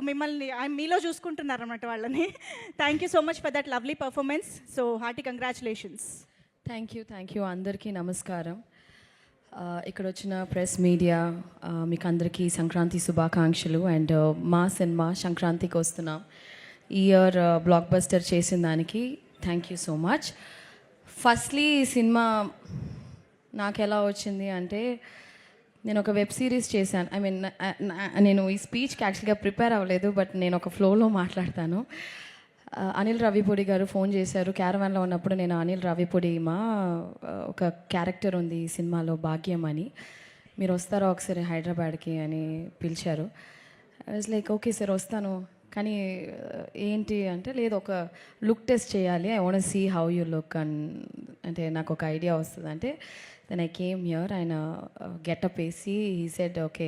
మిమ్మల్ని మీలో చూసుకుంటున్నారన్నమాట వాళ్ళని. Thank you so much for that lovely performance. So hearty congratulations. Thank you అందరికీ నమస్కారం. ఇక్కడ వచ్చిన ప్రెస్ మీడియా మీకు అందరికీ సంక్రాంతి శుభాకాంక్షలు. అండ్ మా సినిమా సంక్రాంతికి వస్తున్నాం. ఈ ఇయర్ బ్లాక్ బస్టర్ చేసిన దానికి thank you so much. Firstly ఈ సినిమా నాకు ఎలా వచ్చింది అంటే, నేను ఒక వెబ్ సిరీస్ చేశాను. ఐ మీన్ నేను ఈ స్పీచ్కి యాక్చువల్గా ప్రిపేర్ అవ్వలేదు, బట్ నేను ఒక ఫ్లోలో మాట్లాడతాను. అనిల్ రావిపూడి గారు ఫోన్ చేశారు క్యారవాన్లో ఉన్నప్పుడు. నేను అనిల్ రావిపూడి ఒక క్యారెక్టర్ ఉంది ఈ సినిమాలో, భాగ్యం అని, మీరు వస్తారా ఒకసారి హైదరాబాద్కి అని పిలిచారు. I was like okay sir వస్తాను, కానీ ఏంటి అంటే, లేదు ఒక లుక్ టెస్ట్ చేయాలి, I want see how you look అంటే నాకు ఒక ఐడియా వస్తుంది అంటే, దెన్ ఐ కేమ్ హియర్. ఆయన గెటప్ వేసి హీ సెడ్ ఓకే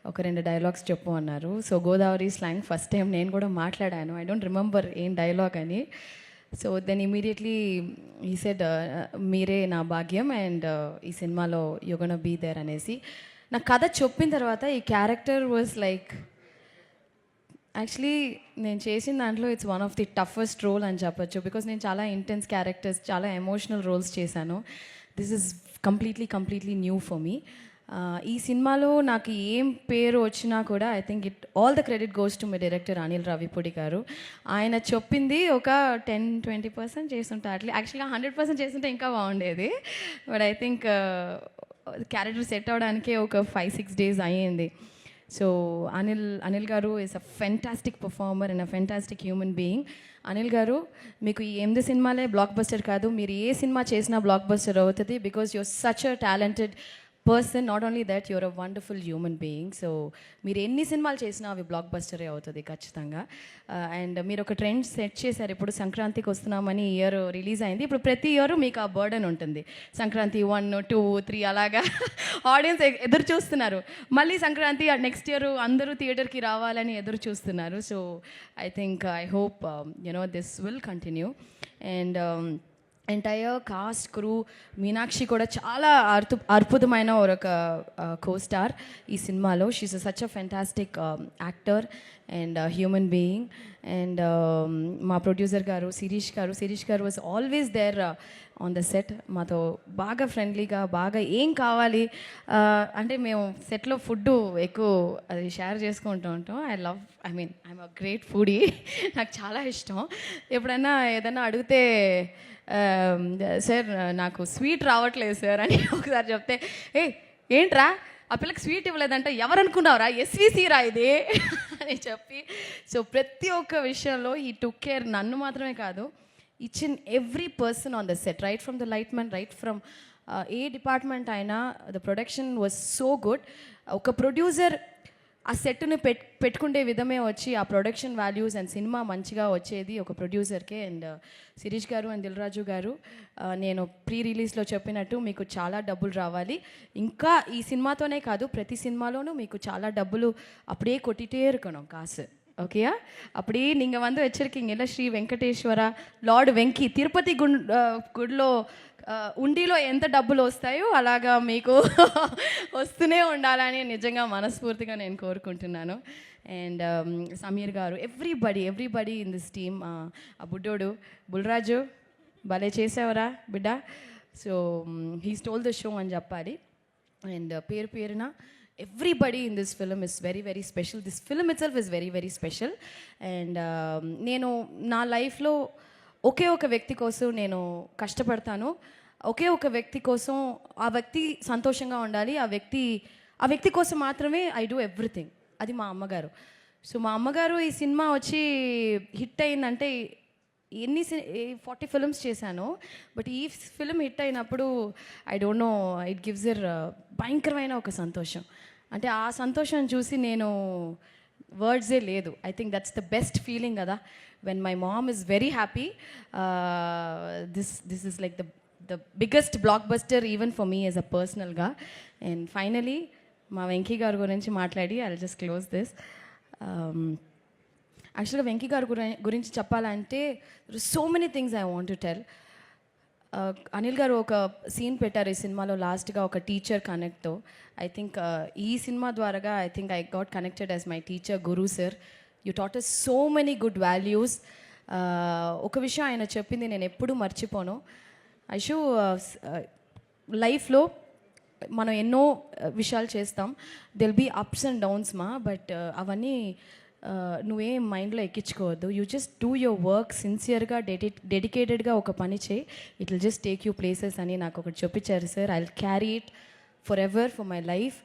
ఒక 2 డైలాగ్స్ చెప్పు అన్నారు. So Godavari slang first time నేను కూడా మాట్లాడాను. ఐ డోంట్ రిమెంబర్ ఏం డైలాగ్ అని. So then immediately he said మీరే నా భాగ్యం అండ్ ఈ సినిమాలో యు గోనా బీ దేర్ అనేసి నాకు కథ చెప్పిన తర్వాత ఈ క్యారెక్టర్ వాజ్ లైక్, యాక్చువల్లీ నేను చేసిన దాంట్లో it's one of the toughest role అని చెప్పొచ్చు. బికాస్ నేను చాలా ఇంటెన్స్ క్యారెక్టర్స్, చాలా ఎమోషనల్ రోల్స్ చేశాను. This is completely new for me. ఈ సినిమాలో నాకు ఏం పేరు వచ్చినా కూడా I think all the credit goes to my director Anil Ravipudi గారు. ఆయన చెప్పింది ఒక 10-20% చేస్తుంటే, యాక్చువల్గా 100% చేస్తుంటే ఇంకా బాగుండేది. But I think character set అవ్వడానికే ఒక 5-6 days అయ్యింది. So Anil garu is a fantastic performer and a fantastic human being. Anil garu, మీకు ఈ 8 సినిమాలే బ్లాక్ బస్టర్ కాదు, మీరు ఏ సినిమా చేసినా బ్లాక్ బస్టర్ అవుతుంది. Because you're such a talented person. Not only that, you're a wonderful human being. So మీరు ఎన్ని సినిమాలు చేసినా అవి బ్లాక్ బస్టరే అవుతుంది ఖచ్చితంగా. అండ్ మీరు ఒక ట్రెండ్ సెట్ చేశారు. ఇప్పుడు సంక్రాంతికి వస్తున్నామని ఇయర్ రిలీజ్ అయింది. ఇప్పుడు ప్రతి ఇయర్ మీకు ఆ బర్డన్ ఉంటుంది, సంక్రాంతి 1, 2, 3 అలాగా ఆడియన్స్ ఎదురు చూస్తున్నారు. మళ్ళీ సంక్రాంతి నెక్స్ట్ ఇయర్ అందరూ థియేటర్కి రావాలని ఎదురు చూస్తున్నారు. So I think I hope this will continue. And entire cast crew, Meenakshi కూడా చాలా అద్భుతమైన ఒక కో-స్టార్ ఈ సినిమాలో. She's such a fantastic actor and human being. And మా ప్రొడ్యూసర్ గారు శిరీష్ గారు was always there on the set. మాతో బాగా ఫ్రెండ్లీగా, బాగా ఏం కావాలి అంటే మేము సెట్లో ఫుడ్ ఎక్కువ అది షేర్ చేసుకుంటూ ఉంటాం. I'm a great foodie. నాకు చాలా ఇష్టం. ఎప్పుడైనా ఏదైనా అడిగితే సార్ నాకు స్వీట్ రావట్లేదు సార్ అని ఒకసారి చెప్తే, ఏంట్రా ఆ పిల్లకి స్వీట్ ఇవ్వలేదంటే ఎవరు అనుకున్నావురా, ఎస్విసి రా ఇది అని చెప్పి, సో ప్రతి ఒక్క విషయంలో ఈ టుక్ కేర్. నన్ను మాత్రమే కాదు, each and every person on the set, right from the light man, right from ఏ డిపార్ట్మెంట్ అయినా, the production was so good. ఒక ప్రొడ్యూసర్ ఆ సెట్ని పెట్టుకుంటే విధమే వచ్చి ఆ ప్రొడక్షన్ వాల్యూస్ అండ్ సినిమా మంచిగా వచ్చేది ఒక ప్రొడ్యూసర్కే. అండ్ శిరీష్ గారు అండ్ దిల్ రాజు గారు, నేను ప్రీ రిలీజ్లో చెప్పినట్టు మీకు చాలా డబ్బులు రావాలి. ఇంకా ఈ సినిమాతోనే కాదు, ప్రతి సినిమాలోనూ మీకు చాలా డబ్బులు அப்படியே கொட்டிகிட்டே இருக்கணும் காசு. ஓகேயா? அப்படியே நீங்கள் வந்து வச்சுருக்கீங்க இல்லை, ஸ்ரீ வெங்கடேஸ்வர లార్డ్ వెంకీ తిరుపతి గుడిలో ఉండిలో ఎంత డబ్బులు వస్తాయో అలాగా మీకు వస్తూనే ఉండాలని నిజంగా మనస్ఫూర్తిగా నేను కోరుకుంటున్నాను. అండ్ సమీర్ గారు, ఎవ్రీబడి ఇన్ దిస్ టీమ్, ఆ బుడ్డోడు బుల్రాజు భలే చేసావరా బిడ్డ. So he stole the show అని చెప్పాలి. అండ్ పేరున everybody in this film is very special. This film itself is very special. And నేను నా లైఫ్లో ఒకే ఒక వ్యక్తి కోసం నేను కష్టపడతాను. ఒకే ఒక వ్యక్తి కోసం, ఆ వ్యక్తి సంతోషంగా ఉండాలి, ఆ వ్యక్తి కోసం మాత్రమే ఐ డూ ఎవ్రీథింగ్. అది మా అమ్మగారు. సో మా అమ్మగారు ఈ సినిమా వచ్చి హిట్ అయిందంటే, 40 ఫిల్మ్స్ చేశాను, బట్ ఈ ఫిల్మ్ హిట్ అయినప్పుడు I don't know, it gives er భయంకరమైన ఒక సంతోషం. అంటే ఆ సంతోషం చూసి నేను వర్డ్సే లేదు. I think that's the best feeling కదా, when my mom is very happy. This is like the biggest blockbuster even for me as a పర్సనల్గా. అండ్ ఫైనలీ మా వెంకీ గారి గురించి మాట్లాడి I will just close this. యాక్చువల్గా వెంకీ గారి గురించి చెప్పాలంటే so many things I want to tell. Anil garu ఒక సీన్ పెట్టారు ఈ సినిమాలో లాస్ట్గా, ఒక టీచర్ కనెక్ట్తో. ఐ థింక్ ఈ సినిమా ద్వారాగా I think I got connected as my teacher Guru sir. You taught us so many good values. ఒక విషయం ఆయన చెప్పింది నేను ఎప్పుడూ మర్చిపోను. ఐషు, లైఫ్లో మనం ఎన్నో విషయాలు చేస్తాం, there'll be ups and downs మా, బట్ అవన్నీ నువ్వేం మైండ్లో ఎక్కించుకోవద్దు. You just do your work సిన్సియర్గా డెడికేటెడ్గా ఒక పని చేయి, it will just take you places అని నాకు ఒకటి చెప్పించారు sir. I will carry it forever for my life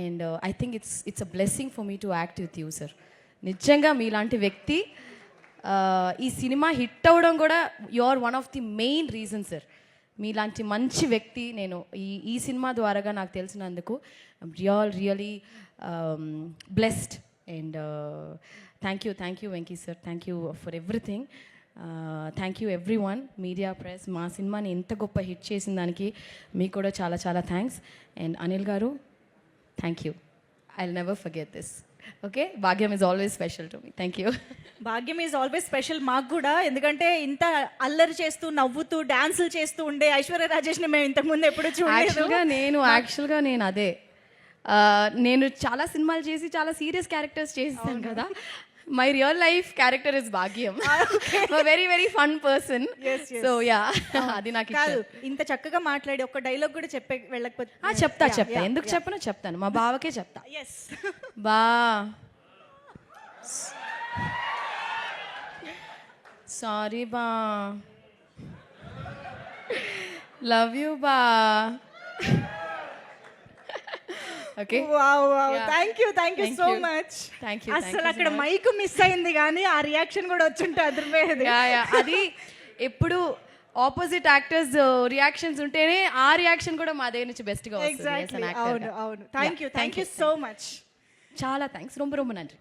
and I think it's a blessing for me to act with you sir. నిజంగా మీలాంటి వ్యక్తి ఈ సినిమా హిట్ అవ్వడం కూడా you are one of the main reason sir. మీలాంటి మంచి వ్యక్తి నేను ఈ సినిమా ద్వారాగా నాకు తెలిసినందుకు really blessed and thank you Venky sir, thank you for everything. Thank you every one, media, press. మా సినిమాని ఇంత గొప్ప హిట్ చేసిన దానికి మీకు కూడా చాలా చాలా thanks. And Anil garu, thank you. I will never forget this. Okay, Bhagyam is always special to me. Thank you. Bhagyam is always special మాకు కూడా, ఎందుకంటే ఇంత అల్లరి చేస్తూ నవ్వుతూ డాన్సులు చేస్తూ ఉండే ఐశ్వర్య రాజేష్ని మేము ఇంతకుముందు ఎప్పుడు చూడలేదు. యాక్చువల్గా నేను అదే, నేను చాలా సినిమాలు చేసి చాలా సీరియస్ క్యారెక్టర్స్ చేస్తాను కదా. My real life character is Bhagyam, very very fun person. So yeah, అది నాకు కాదు, ఇంత చక్కగా మాట్లాడి ఒక్క డైలాగ్ కూడా చెప్పే వెళ్ళకపోతే చెప్తా ఎందుకు చెప్పను చెప్తాను, మా బావకే చెప్తా. ఎస్ బా, సారీ బా, లవ్ యూ బా. Okay, thank you so much. అసలు అక్కడ మైక్ మిస్ అయింది కానీ ఆ రియాక్షన్ కూడా వచ్చుంటే అదిరిపోయేది. అది ఎప్పుడు ఆపోజిట్ యాక్టర్స్ రియాక్షన్స్ ఉంటేనే ఆ రియాక్షన్ కూడా మా దగ్గర నుంచి బెస్ట్ గా వస్తుంది. అవును, థ్యాంక్ యూ సో మచ్. చాలా థ్యాంక్స్, రొంబ రొంబ నండి.